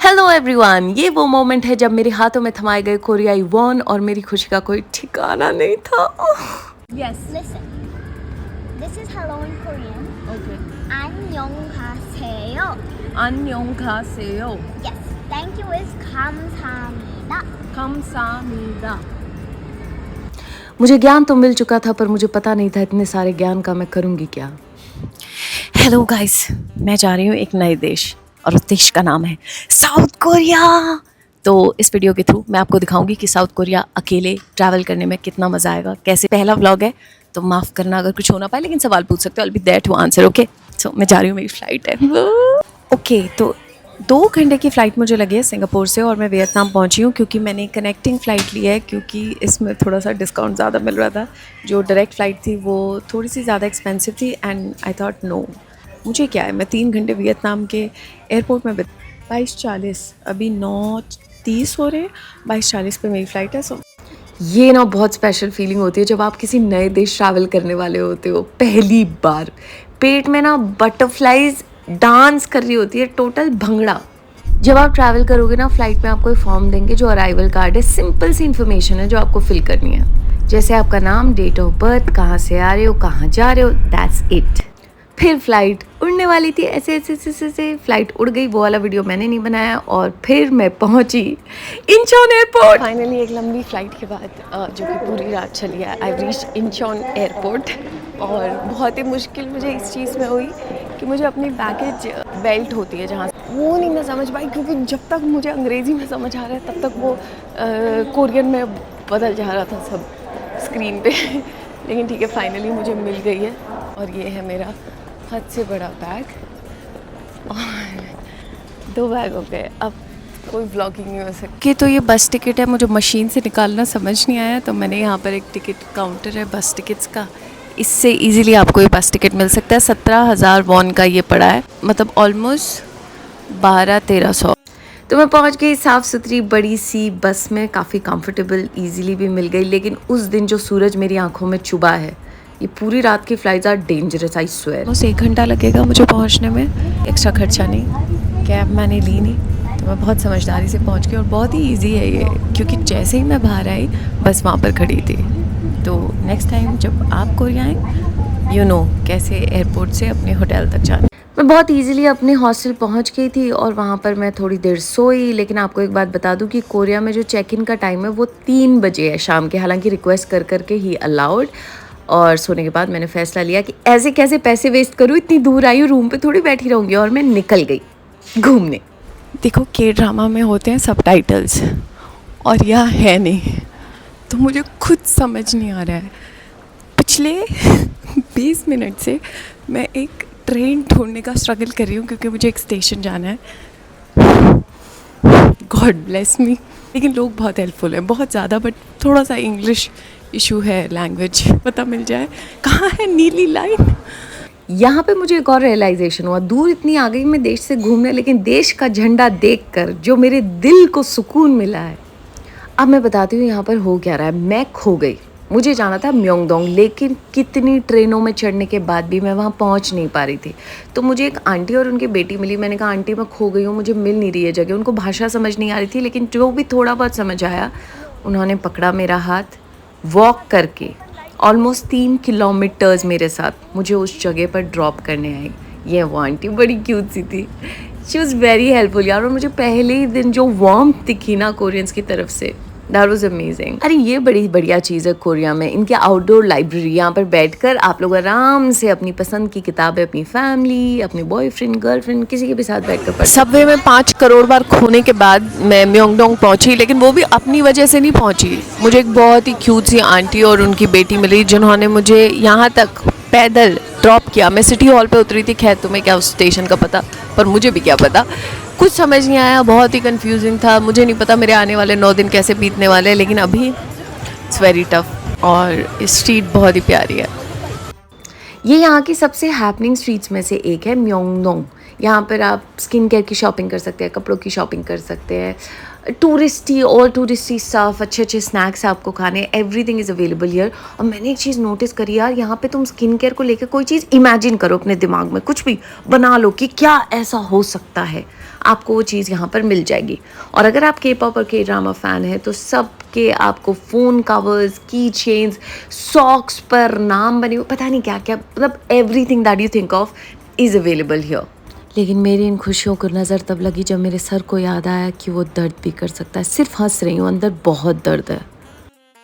Hello everyone, ये वो moment है जब मेरे हाथों में थमाए गए कोरियाई वॉन और मेरी खुशी का कोई ठिकाना नहीं था। Yes. Listen. This is hello in Korean. Okay. 안녕하세요. 안녕하세요. Yes. Thank you is 감사합니다. 감사합니다. मुझे ज्ञान तो मिल चुका था पर मुझे पता नहीं था इतने सारे ज्ञान का मैं करूँगी क्या। हेलो गाइस, मैं जा रही हूँ एक नए देश और उस देश का नाम है साउथ कोरिया। तो इस वीडियो के थ्रू मैं आपको दिखाऊंगी कि साउथ कोरिया अकेले ट्रैवल करने में कितना मज़ा आएगा। कैसे पहला व्लॉग है तो माफ़ करना अगर कुछ हो ना पाए, लेकिन सवाल पूछ सकते हो, I will be there to answer. Okay, so मैं जा रही हूँ, मेरी फ़्लाइट है। ओके, तो 2 घंटे की फ़्लाइट मुझे लगी है सिंगापुर से और मैं वियतनाम पहुंची हूँ क्योंकि मैंने कनेक्टिंग फ़्लाइट ली है क्योंकि इसमें थोड़ा सा डिस्काउंट ज़्यादा मिल रहा था। जो डायरेक्ट फ़्लाइट थी वो थोड़ी सी ज़्यादा एक्सपेंसिव थी एंड आई थॉट नो, मुझे क्या है, मैं 3 घंटे वियतनाम के एयरपोर्ट में 22:40, अभी 9:30 हो रहे हैं, 22:40 पे मेरी फ़्लाइट है। सो ये ना बहुत स्पेशल फीलिंग होती है जब आप किसी नए देश ट्रैवल करने वाले होते हो पहली बार। पेट में ना बटरफ्लाइज डांस कर रही होती है, टोटल भंगड़ा। जब आप ट्रैवल करोगे ना फ्लाइट में आपको एक फॉर्म देंगे जो अराइवल कार्ड है, सिंपल सी इन्फॉर्मेशन है जो आपको फिल करनी है, जैसे आपका नाम, डेट ऑफ बर्थ, कहाँ से आ रहे हो, कहाँ जा रहे हो, दैट्स इट। फिर फ्लाइट उड़ने वाली थी, ऐसे ऐसे ऐसे ऐसे फ्लाइट उड़ गई। वो वाला वीडियो मैंने नहीं बनाया और फिर मैं पहुंची इंचॉन एयरपोर्ट। फाइनली एक लंबी फ्लाइट के बाद जो कि पूरी रात चली है, आई रीच इंचॉन एयरपोर्ट। और बहुत ही मुश्किल मुझे इस चीज़ में हुई कि मुझे अपनी बैगेज बेल्ट होती है जहाँ, वो नहीं मैं समझ पाई क्योंकि जब तक मुझे अंग्रेज़ी में समझ आ रहा है तब तक वो कोरियन में बदल जा रहा था सब स्क्रीन पे। लेकिन ठीक है, फाइनली मुझे मिल गई है और ये है मेरा हद से बड़ा बैग और 2 बैग हो गए। अब कोई व्लॉगिंग नहीं हो सकती। तो ये बस टिकट है, मुझे मशीन से निकालना समझ नहीं आया तो मैंने यहाँ पर एक टिकट काउंटर है बस टिकट्स का, इससे इजीली आपको ये बस टिकट मिल सकता है। 17,000 वॉन का ये पड़ा है, मतलब ऑलमोस्ट 1200-1300। तो मैं पहुंच गई साफ़ सुथरी बड़ी सी बस में, काफ़ी कंफर्टेबल, इजीली भी मिल गई। लेकिन उस दिन जो सूरज मेरी आंखों में चुभा है, ये पूरी रात की flights are dangerous, I swear. बस 1 घंटा लगेगा मुझे पहुंचने में, एक्स्ट्रा खर्चा नहीं, कैब मैंने ली नहीं, तो मैं बहुत समझदारी से पहुंच गई और बहुत ही ईजी है ये, क्योंकि जैसे ही मैं बाहर आई बस वहाँ पर खड़ी थी। तो नेक्स्ट टाइम जब आप कोरिया आएँ, यू नो कैसे एयरपोर्ट से अपने होटल तक जाना। मैं बहुत इजीली अपने हॉस्टल पहुंच गई थी और वहाँ पर मैं थोड़ी देर सोई। लेकिन आपको एक बात बता दूं कि कोरिया में जो चेक इन का टाइम है वो 3 बजे है शाम के, हालांकि रिक्वेस्ट कर करके ही अलाउड। और सोने के बाद मैंने फैसला लिया कि ऐसे कैसे पैसे वेस्ट करूँ, इतनी दूर आई हूँ, रूम पे थोड़ी बैठी रहूँगी, और मैं निकल गई घूमने। देखो के ड्रामा में होते हैं सबटाइटल्स और यह है नहीं, तो मुझे खुद समझ नहीं आ रहा है। पिछले 20 मिनट से मैं एक ट्रेन ढूंढने का स्ट्रगल कर रही हूँ क्योंकि मुझे एक स्टेशन जाना है। God bless me. लेकिन लोग बहुत हेल्पफुल हैं, बहुत ज़्यादा, बट थोड़ा सा इंग्लिश इशू है, लैंग्वेज पता मिल जाए। कहाँ है नीली लाइन? यहाँ पे मुझे एक और रियलाइजेशन हुआ, दूर इतनी आ गई मैं देश से घूमने, लेकिन देश का झंडा देखकर जो मेरे दिल को सुकून मिला है। अब मैं बताती हूँ यहाँ पर हो क्या रहा है। मैं खो गई, मुझे जाना था म्योंगडोंग, लेकिन कितनी ट्रेनों में चढ़ने के बाद भी मैं वहाँ पहुँच नहीं पा रही थी। तो मुझे एक आंटी और उनकी बेटी मिली। मैंने कहा आंटी मैं खो गई हूँ, मुझे मिल नहीं रही है जगह। उनको भाषा समझ नहीं आ रही थी, लेकिन जो भी थोड़ा बहुत समझ आया उन्होंने पकड़ा मेरा हाथ, वॉक करके ऑलमोस्ट 3 किलोमीटर्स मेरे साथ मुझे उस जगह पर ड्रॉप करने आई। ये वो आंटी बड़ी क्यूट सी थी, शी वॉज़ वेरी हेल्पफुल यार। और मुझे पहले ही दिन जो वार्मथ दिखी ना कोरियंस की तरफ से, दैट वाज अमेजिंग। अरे ये बड़ी बढ़िया चीज़ है कोरिया में, इनके आउटडोर लाइब्रेरी। यहाँ पर बैठकर आप लोग आराम से अपनी पसंद की किताबें अपनी फैमिली, अपने बॉयफ्रेंड, गर्लफ्रेंड, किसी के भी साथ बैठकर पढ़। सबवे में 5 करोड़ बार खोने के बाद मैं म्योंगडोंग पहुँची, लेकिन वो भी अपनी वजह से नहीं पहुँची। मुझे एक बहुत ही क्यूट सी आंटी और उनकी बेटी मिली जिन्होंने मुझे यहाँ तक पैदल ड्रॉप किया। मैं सिटी हॉल पे उतरी थी, खैर तुम्हें क्या उस स्टेशन का पता, पर मुझे भी क्या पता, कुछ समझ नहीं आया, बहुत ही कंफ्यूजिंग था। मुझे नहीं पता मेरे आने वाले 9 दिन कैसे बीतने वाले हैं, लेकिन अभी इट्स वेरी टफ। और स्ट्रीट बहुत ही प्यारी है। ये यहाँ की सबसे हैपनिंग स्ट्रीट्स में से एक है म्योंगडोंग। यहाँ पर आप स्किन केयर की शॉपिंग कर सकते हैं, कपड़ों की शॉपिंग कर सकते हैं, टूरिस्टी स्टफ, अच्छे अच्छे स्नैक्स आपको खाने, एवरीथिंग इज़ अवेलेबल हियर। और मैंने एक चीज़ नोटिस करी यार, यहाँ पे तुम स्किन केयर को लेकर कोई चीज़ इमेजिन करो अपने दिमाग में, कुछ भी बना लो कि क्या ऐसा हो सकता है, आपको वो चीज़ यहाँ पर मिल जाएगी। और अगर आप के पॉप और के ड्रामा फ़ैन हैं तो सब के आपको फ़ोन कवर्स, की चेन्स, सॉक्स पर नाम बने हुए, पता नहीं क्या क्या, मतलब everything that you think of is available here. लेकिन मेरी इन खुशियों को नज़र तब लगी जब मेरे सर को याद आया कि वो दर्द भी कर सकता है। सिर्फ हंस रही हूँ, अंदर बहुत दर्द है।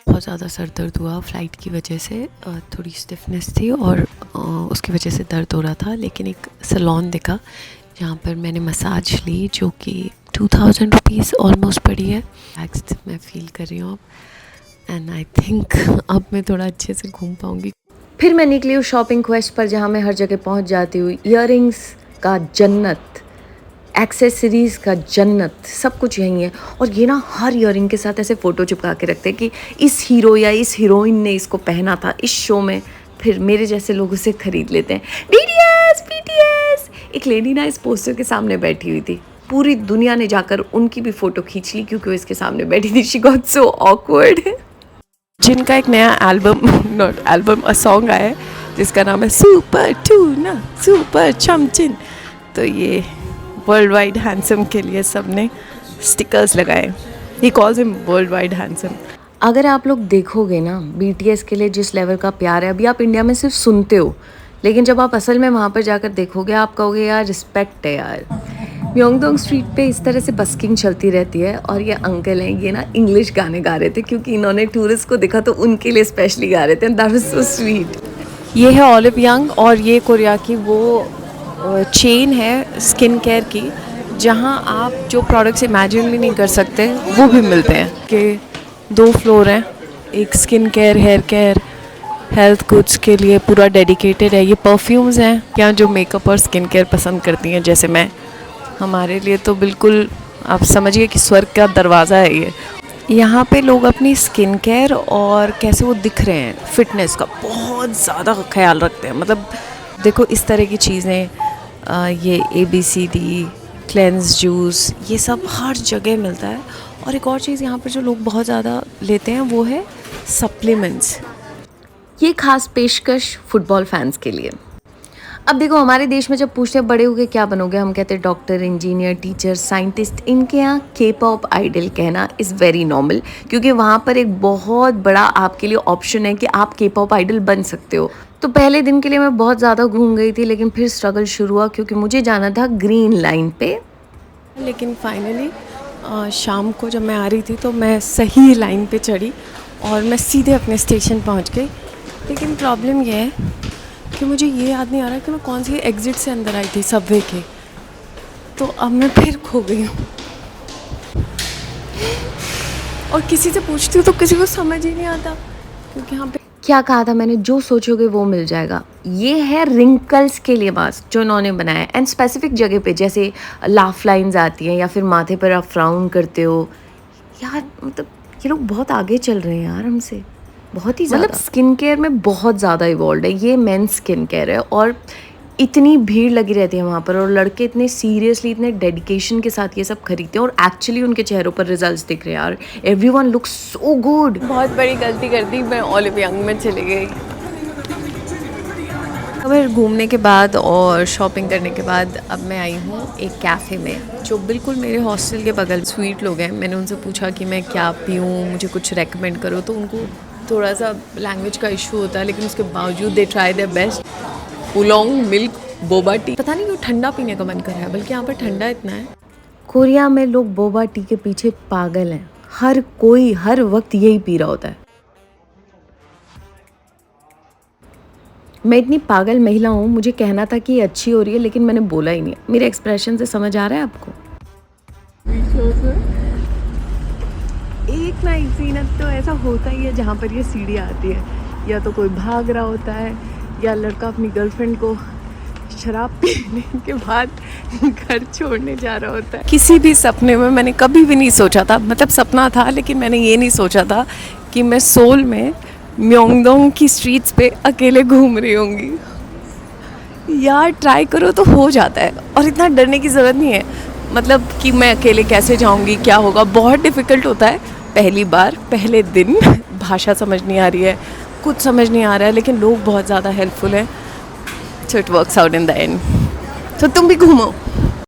बहुत ज़्यादा सर दर्द हुआ फ्लाइट की वजह से, थोड़ी स्टिफनेस थी और उसकी वजह से दर्द हो रहा था। लेकिन एक सैलून दिखा जहाँ पर मैंने मसाज ली, जो कि 2000 रुपीज़ ऑलमोस्ट पड़ी है। रिलैक्स्ड मैं फील कर रही हूँ अब, एंड आई थिंक अब मैं थोड़ा अच्छे से घूम पाऊँगी। फिर मैं निकली हूँ शॉपिंग क्वेस्ट पर, जहाँ मैं हर जगह पहुँच जाती हूँ। ईयरिंग्स का जन्नत, एक्सेसरीज़ का जन्नत, सब कुछ यहीं है। और ये ना हर ईयरिंग के साथ ऐसे फ़ोटो चिपका के रखते हैं कि इस हीरो या इस हीरोइन ने इसको पहना था इस शो में। फिर मेरे जैसे लोग उसे ख़रीद लेते हैं। BTS BTS। एक लेडी ना इस पोस्टर के सामने बैठी हुई थी, पूरी दुनिया ने जाकर उनकी भी फ़ोटो खींच ली क्योंकि वो इसके सामने बैठी थी। She got so awkward. जिनका एक नया एल्बम सॉन्ग आया है जिसका नाम है सुपर टूना सुपर चमचिन। तो ये वर्ल्ड वाइड हैंडसम के लिए सब ने स्टिकर्स लगाए। He calls him world wide handsome. अगर आप लोग देखोगे ना BTS के लिए जिस लेवल का प्यार है, अभी आप इंडिया में सिर्फ सुनते हो, लेकिन जब आप असल में वहाँ पर जाकर देखोगे आप कहोगे यार रिस्पेक्ट है यार। म्योंगडोंग स्ट्रीट पे इस तरह से बस्किंग चलती रहती है। और ये अंकल हैं, ये ना इंग्लिश गाने गा रहे थे क्योंकि इन्होंने टूरिस्ट को देखा तो उनके लिए स्पेशली गा रहे थे। That was so sweet. ये है ओलिव यंग और ये कोरिया की वो चेन है स्किन केयर की, जहाँ आप जो प्रोडक्ट्स इमेजिन भी नहीं कर सकते वो भी मिलते हैं। कि 2 फ्लोर हैं, एक skin care, hair care, health goods के लिए पूरा डेडिकेटेड है। ये परफ्यूम्स हैं क्या जो मेकअप और स्किन केयर पसंद करती हैं जैसे मैं, हमारे लिए तो बिल्कुल आप समझिए कि स्वर्ग का दरवाज़ा है ये। यहाँ पे लोग अपनी स्किन केयर और कैसे वो दिख रहे हैं, फिटनेस का बहुत ज़्यादा ख्याल रखते हैं। मतलब देखो इस तरह की चीज़ें, ये ABCD क्लेंस जूस, ये सब हर जगह मिलता है। और एक और चीज़ यहाँ पर जो लोग बहुत ज़्यादा लेते हैं वो है सप्लीमेंट्स। ये खास पेशकश फुटबॉल फैंस के लिए। अब देखो हमारे देश में जब पूछते हैं बड़े होके क्या बनोगे, हम कहते हैं डॉक्टर, इंजीनियर, टीचर, साइंटिस्ट। इनके यहाँ K-pop आइडल कहना इज़ वेरी नॉर्मल, क्योंकि वहाँ पर एक बहुत बड़ा आपके लिए ऑप्शन है कि आप K-pop आइडल बन सकते हो। तो पहले दिन के लिए मैं बहुत ज़्यादा घूम गई थी, लेकिन फिर स्ट्रगल शुरू हुआ क्योंकि मुझे जाना था ग्रीन लाइन पे। लेकिन फाइनली शाम को जब मैं आ रही थी तो मैं सही लाइन पे चढ़ी और मैं सीधे अपने स्टेशन पहुँच गई। लेकिन प्रॉब्लम ये है कि मुझे ये याद नहीं आ रहा कि मैं कौन सी एग्ज़िट से अंदर आई थी सबवे के। तो अब मैं फिर खो गई हूँ और किसी से पूछती हूँ तो किसी को समझ ही नहीं आता, क्योंकि यहाँ पे क्या कहा था मैंने, जो सोचोगे वो मिल जाएगा। ये है रिंकल्स के लिए मास्क जो इन्होंने बनाया है, एंड स्पेसिफिक जगह पे जैसे लाफ लाइन्स आती हैं या फिर माथे पर आप फ्राउन करते हो। यार मतलब ये लोग बहुत आगे चल रहे हैं यार हमसे, बहुत ही ज़्यादा। मतलब स्किन केयर में बहुत ज़्यादा इवॉल्व है। ये मेंस स्किन केयर है और इतनी भीड़ लगी रहती है वहाँ पर, और लड़के इतने सीरियसली, इतने डेडिकेशन के साथ ये सब खरीदते हैं और एक्चुअली उनके चेहरों पर रिजल्ट्स दिख रहे हैं यार। Everyone looks so good. बहुत बड़ी गलती कर दी, मैं ओलिव यंग में चली गई। अब घूमने के बाद और शॉपिंग करने के बाद अब मैं आई हूँ एक कैफ़े में जो बिल्कुल मेरे हॉस्टल के बगल। स्वीट लोग हैं, मैंने उनसे पूछा कि मैं क्या पीऊँ, मुझे कुछ रेकमेंड करो। तो उनको थोड़ा सा लैंग्वेज का इशू होता है, लेकिन उसके बावजूद they try their best. Oolong milk boba tea, पता नहीं क्यों ठंडा पीने का मन कर रहा है, बल्कि यहाँ पर ठंडा इतना है। कोरिया में लोग बोबा टी के पीछे पागल हैं, हर कोई हर वक्त यही पी रहा होता है। मैं इतनी पागल महिला हूँ, मुझे कहना था कि ये अच्छी हो रही है, लेकिन मैंने बोला ही नहीं। मेरे एक्सप्रेशन से समझ आ रहा है आपको? एक नाइट सीन तो ऐसा होता ही है जहाँ पर ये सीढ़ी आती है, या तो कोई भाग रहा होता है या लड़का अपनी गर्लफ्रेंड को शराब पीने के बाद घर छोड़ने जा रहा होता है। किसी भी सपने में मैंने कभी भी नहीं सोचा था, मतलब सपना था लेकिन मैंने ये नहीं सोचा था कि मैं सोल में म्योंगडोंग की स्ट्रीट्स पे अकेले घूम रही होंगी। यार ट्राई करो तो हो जाता है, और इतना डरने की ज़रूरत नहीं है। मतलब कि मैं अकेले कैसे जाऊंगी, क्या होगा, बहुत डिफ़िकल्ट होता है पहली बार, पहले दिन। भाषा समझ नहीं आ रही है, कुछ समझ नहीं आ रहा है, लेकिन लोग बहुत ज़्यादा हेल्पफुल हैं। So it works out in the end. तो तुम भी घूमो।